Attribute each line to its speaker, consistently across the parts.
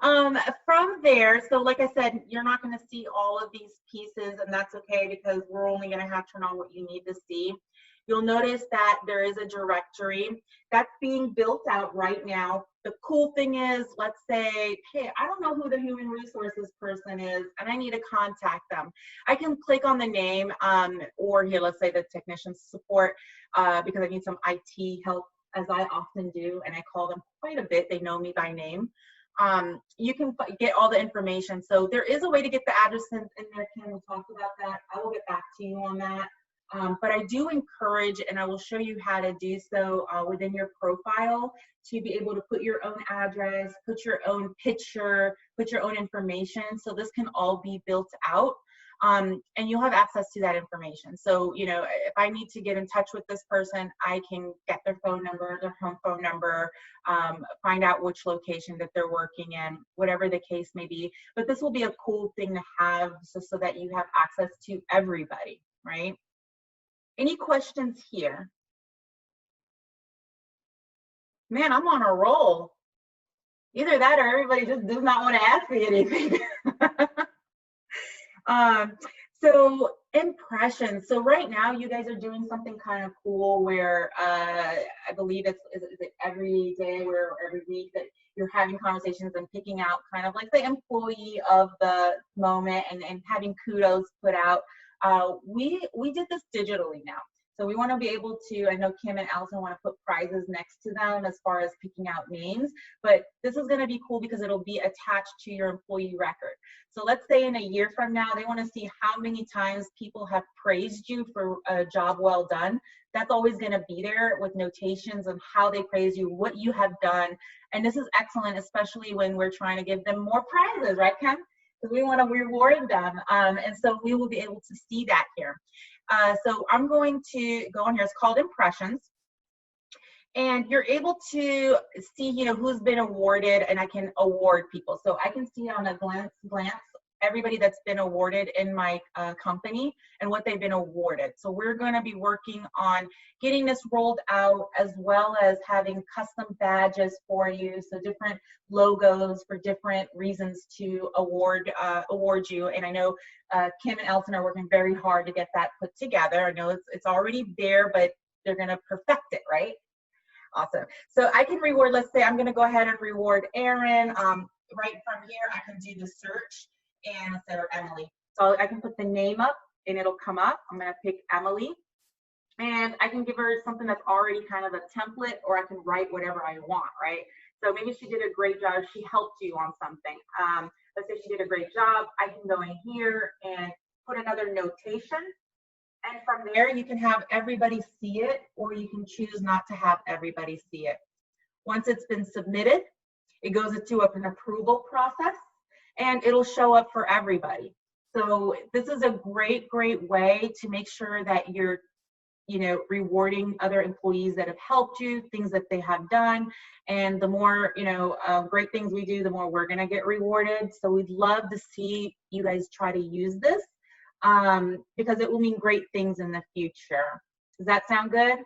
Speaker 1: From there, so like I said, you're not going to see all of these pieces, and that's okay because we're only going to have turn on what you need to see. You'll notice that there is a directory that's being built out right now. The cool thing is, let's say, hey, I don't know who the human resources person is, and I need to contact them. I can click on the name, or here, let's say the technician support, because I need some IT help, as I often do, and I call them quite a bit. They know me by name. You can get all the information. So there is a way to get the address in there. Kim, we talked about that. I will get back to you on that. But I do encourage, and I will show you how to do so within your profile, to be able to put your own address, put your own picture, put your own information. So this can all be built out. And you'll have access to that information. So, you know, if I need to get in touch with this person, I can get their phone number, their home phone number, find out which location that they're working in, whatever the case may be. But this will be a cool thing to have so that you have access to everybody, right? Any questions here? Man, I'm on a roll. Either that or everybody just does not want to ask me anything. So impressions. So right now you guys are doing something kind of cool where I believe it's every day or every week that you're having conversations and picking out kind of like the employee of the moment and having kudos put out. We did this digitally now. So we want to be able to, I know Kim and Allison want to put prizes next to them as far as picking out names, but this is going to be cool because it'll be attached to your employee record. So let's say in a year from now, they want to see how many times people have praised you for a job well done. That's always going to be there with notations on how they praise you, what you have done. And this is excellent, especially when we're trying to give them more prizes, right, Kim? Because we want to reward them. And so we will be able to see that here. So I'm going to go on here. It's called impressions. And you're able to see, you know, who's been awarded, and I can award people. So I can see on a glance everybody that's been awarded in my company and what they've been awarded. So we're going to be working on getting this rolled out, as well as having custom badges for you. So different logos for different reasons to award you. And I know Kim and Elton are working very hard to get that put together. I know it's already there, but they're going to perfect it, right? Awesome. So I can reward, let's say I'm going to go ahead and reward Aaron. Right from here, I can do the search and let's say, or Emily. So I can put the name up and it'll come up. I'm going to pick Emily, and I can give her something that's already kind of a template, or I can write whatever I want, right? So maybe she did a great job. She helped you on something. Let's say she did a great job. I can go in here and put another notation. And from there, you can have everybody see it, or you can choose not to have everybody see it. Once it's been submitted, it goes into an approval process, and it'll show up for everybody. So this is a great, great way to make sure that you're, you know, rewarding other employees that have helped you, things that they have done. And the more, you know, great things we do, the more we're going to get rewarded. So we'd love to see you guys try to use this. Because it will mean great things in the future. Does that sound good?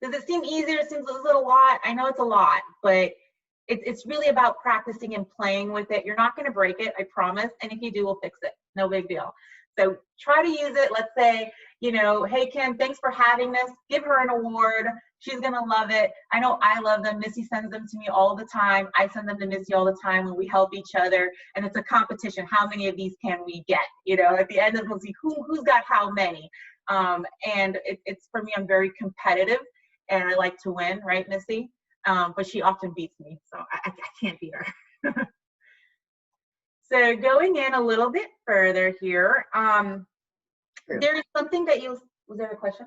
Speaker 1: Does it seem easier? It seems a little lot. I know it's a lot, but it's really about practicing and playing with it. You're not going to break it, I promise. And if you do, we'll fix it. No big deal. So try to use it. Let's say, you know, hey, Kim, thanks for having this. Give her an award. She's going to love it. I know I love them. Missy sends them to me all the time. I send them to Missy all the time when we help each other. And it's a competition. How many of these can we get? You know, at the end of it, we'll see who's got how many. And it's for me, I'm very competitive and I like to win, right, Missy? But she often beats me, so I can't beat her. So going in a little bit further here, there's something that was there a question?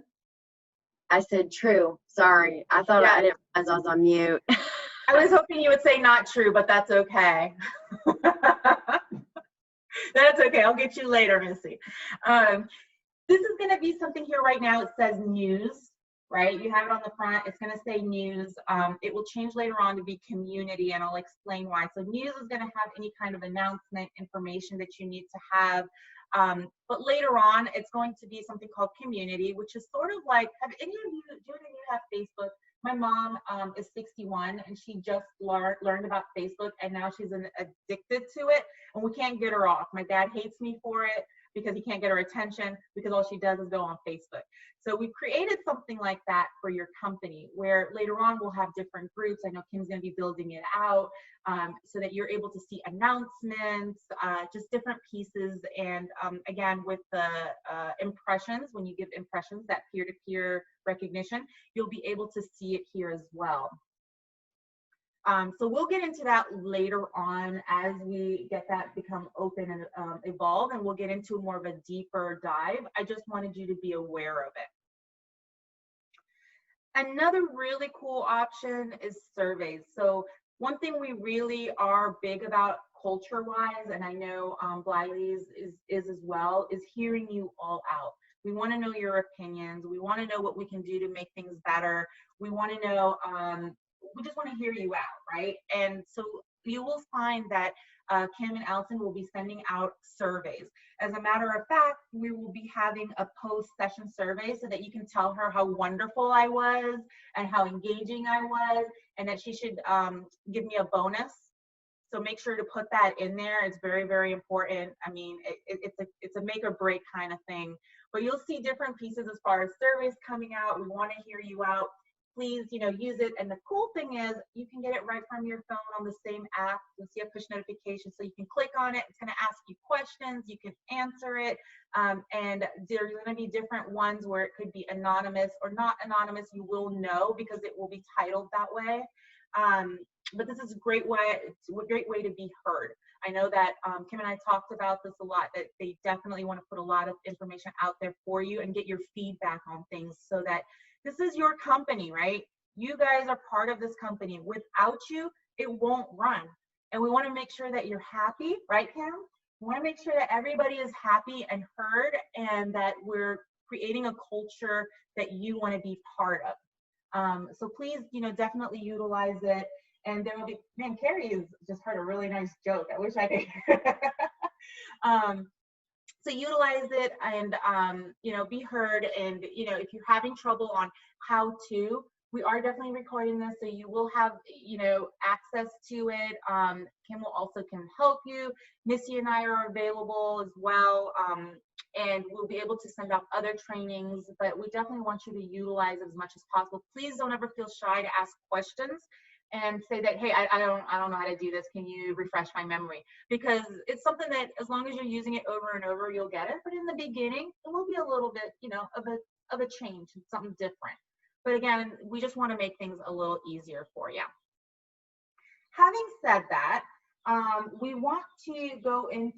Speaker 2: I said true. Sorry. I thought I didn't realize I was on mute.
Speaker 1: I was hoping you would say not true, but that's okay. That's okay. I'll get you later, Missy. This is going to be something here right now. It says news, right? You have it on the front. It's going to say news. It will change later on to be community, and I'll explain why. So news is going to have any kind of announcement, information that you need to have. But later on, it's going to be something called community, which is sort of like, do any of you have Facebook? My mom is 61 and she just learned about Facebook and now she's addicted to it and we can't get her off. My dad hates me for it because he can't get her attention because all she does is go on Facebook. So we've created something like that for your company where later on we'll have different groups. I know Kim's going to be building it out so that you're able to see announcements, just different pieces. And again, with the impressions, when you give impressions, that peer-to-peer recognition, you'll be able to see it here as well. So we'll get into that later on as we get that become open and evolve, and we'll get into more of a deeper dive. I just wanted you to be aware of it. Another really cool option is surveys. So one thing we really are big about culture-wise, and I know Blylee's is as well, is hearing you all out. We want to know your opinions. We want to know what we can do to make things better. We want to know, we just want to hear you out, right? And so you will find that Kim and Allison will be sending out surveys. As a matter of fact, we will be having a post-session survey so that you can tell her how wonderful I was and how engaging I was, and that she should give me a bonus. So make sure to put that in there. It's very, very important. I mean, it's a make or break kind of thing. But you'll see different pieces as far as surveys coming out. We want to hear you out. Please, use it. And the cool thing is you can get it right from your phone on the same app. You'll see a push notification. So you can click on it. It's going to ask you questions. You can answer it. And there's going to be different ones where it could be anonymous or not anonymous. You will know because it will be titled that way. But this is a great way. It's a great way to be heard. I know that Kim and I talked about this a lot, that they definitely want to put a lot of information out there for you and get your feedback on things so that this is your company, right? You guys are part of this company. Without you, it won't run. And we want to make sure that you're happy, right, Kim? We want to make sure that everybody is happy and heard and that we're creating a culture that you want to be part of. So please, definitely utilize it. And there will be, man, Carrie has just heard a really nice joke. I wish I could hear it. So utilize it and, be heard. And, if you're having trouble on how to, we are definitely recording this. So you will have, access to it. Kim will also can help you. Missy and I are available as well. And we'll be able to send out other trainings, but we definitely want you to utilize as much as possible. Please don't ever feel shy to ask questions and say that, hey, I don't know how to do this. Can you refresh my memory? Because it's something that as long as you're using it over and over, you'll get it. But in the beginning, it will be a little bit, of a change, something different. But again, we just want to make things a little easier for you. Having said that, we want to go into